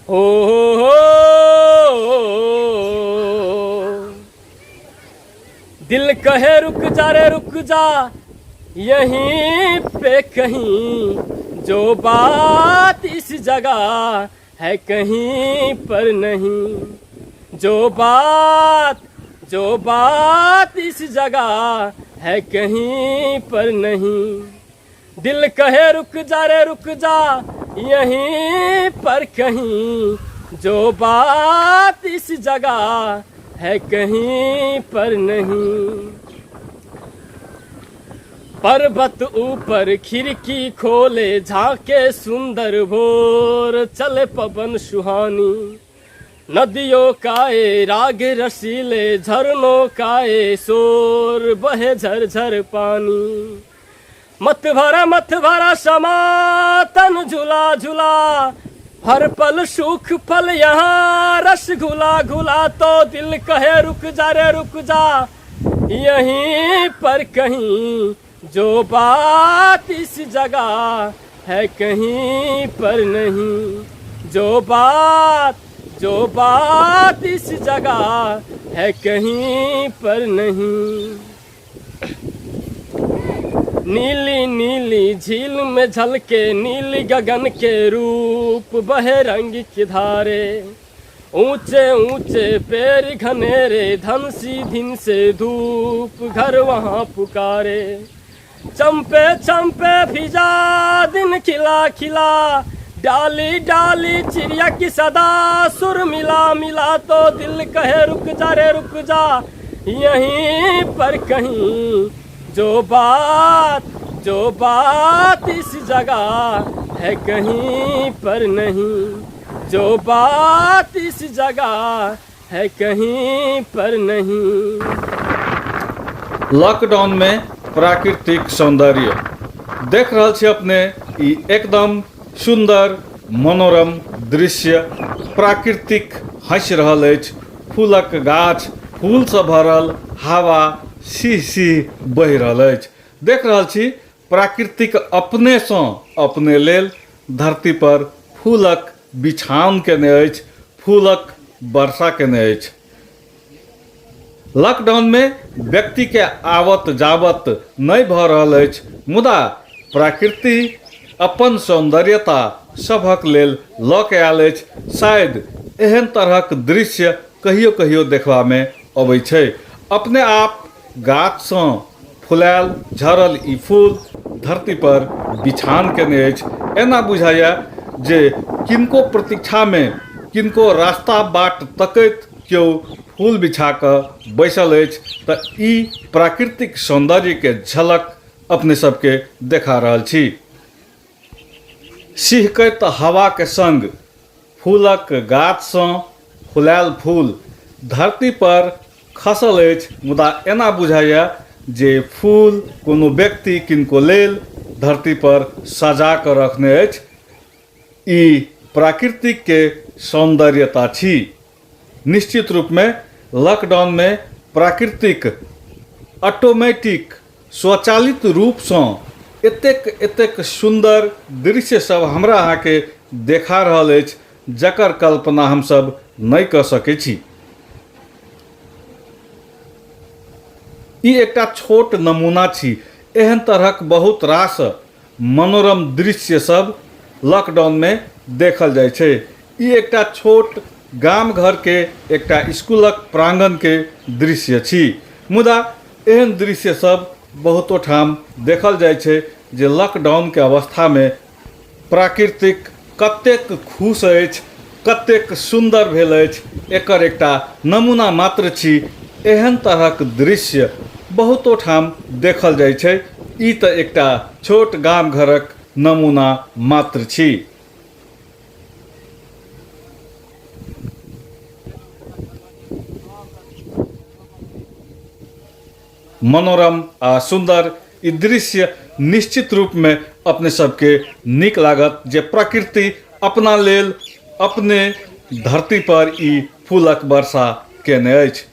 ओ हो, दिल कहे रुक जा रे रुक जा यहीं पे कहीं, जो बात इस जगह है कहीं पर नहीं। जो बात इस जगह है कहीं पर नहीं। दिल कहे रुक जा रे रुक जा यहीं पर कहीं, जो बात इस जगह है कहीं पर नहीं। पर्वत ऊपर खिड़की खोले झांके सुंदर भोर, चले पवन सुहानी नदियों का ए राग रसीले, झरनों का ए शोर बहे झरझर पानी। मत भरा समा तन झुला झुला, हर पल सुख फल यहाँ रस घुला घुला। तो दिल कहे रुक जा रे रुक जा यहीं पर कहीं, जो बात इस जगह है कहीं पर नहीं। जो बात इस जगह है कहीं पर नहीं। नीली नीली झील में झलके नीली गगन के रूप, बहे रंग की धारे ऊंचे ऊंचे पेड़ घनेरे, धन सी दिन से धूप घर वहाँ पुकारे। चंपे चंपे फिजा दिन खिला खिला, डाली डाली चिड़िया की सदा सुर मिला मिला। तो दिल कहे रुक जा रे रुक जा यहीं पर कहीं, जो बात इस जगह है कहीं पर नहीं। जो बात इस जगह है कहीं पर नहीं। लॉकडाउन में प्राकृतिक सौंदर्य देख रहल छी अपने, ई एकदम सुंदर मनोरम दृश्य प्राकृतिक हंस रहल अछि। फूलक गाछ फूल से भरल, हवा सिह सिह बहि रहल अछि। देख रहल छी प्राकृतिक अपने सँ अपने लेल धरती पर फूलक बिछाओन केने अछि, फूलक वर्षा केने अछि। लॉकडाउन में व्यक्ति के आवत जावत नहीं भऽ रहल अछि, मुदा प्रकृति अपन सौंदर्यता सभक लेल लऽ के आयल अछि। शायद एहन तरहक दृश्य कहियो कहियो देखबा में अबै छै। अपने आप गाछ सँ फुलायल झरल ई फूल धरती पर बिछान केने अछि। एना बुझाइया जे किनको प्रतीक्षा में, किनको रास्ता बाट तकैत केओ फूल बिछा कऽ बैसल अछि। तऽ ई प्राकृतिक सौंदर्य के झलक अपने सबके देखा रहल छी। सिहकैत हवा के संग फूलक गाछ सँ फुलायल फूल धरती पर खसल अछि, मुदा एना बुझाइया जे फूल कोनो व्यक्ति किनको लेल धरती पर सजा कऽ रखने अछि। ई प्राकृतिक के सौंदर्यता छी। निश्चित रूप में लॉकडाउन में प्राकृतिक ऑटोमेटिक स्वचालित रूप सँ एतेक सुंदर दृश्य सब हमरा अहाँ के देखा रहल अछि, जकर कल्पना हम सब नहीं कऽ सकै छी। ई एकटा छोट नमूना छी। एहन तरहक बहुत रास मनोरम दृश्य सब लॉकडाउन में देखल जाइ छै। ई एकटा छोट गाम घर के एकटा स्कूलक प्रांगण के दृश्य छी, मुदा एहन दृश्य सब बहुतो ठाम देखल जाइ छै जे लॉकडाउन के अवस्था में प्राकृतिक कतेक खुश अछि, कतेक सुंदर भेल अछि, एकर एकटा नमूना मात्र छी। एहन तरहक दृश्य बहुतो ठाम देखल जाइ छै। ई तऽ एकटा छोट गाम घरक नमूना मात्र छी। मनोरम आ सुंदर ई दृश्य निश्चित रूप में अपने सबके नीक लागत जे प्रकृति अपना लेल अपने धरती पर ई फूलक वर्षा केने अछि।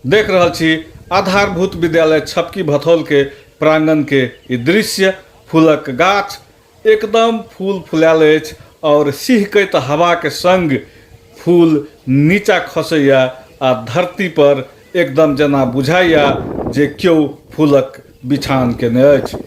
देख रहल छी आधारभूत विद्यालय छपकी भथौल के प्रांगण के ई दृश्य। फूलक गाछ एकदम फूल फुलायल अछि और सिहकैत हवा के संग फूल नीचा खसैया आ धरती पर एकदम जेना बुझाइया जे केओ फूलक बिछान केने अछि।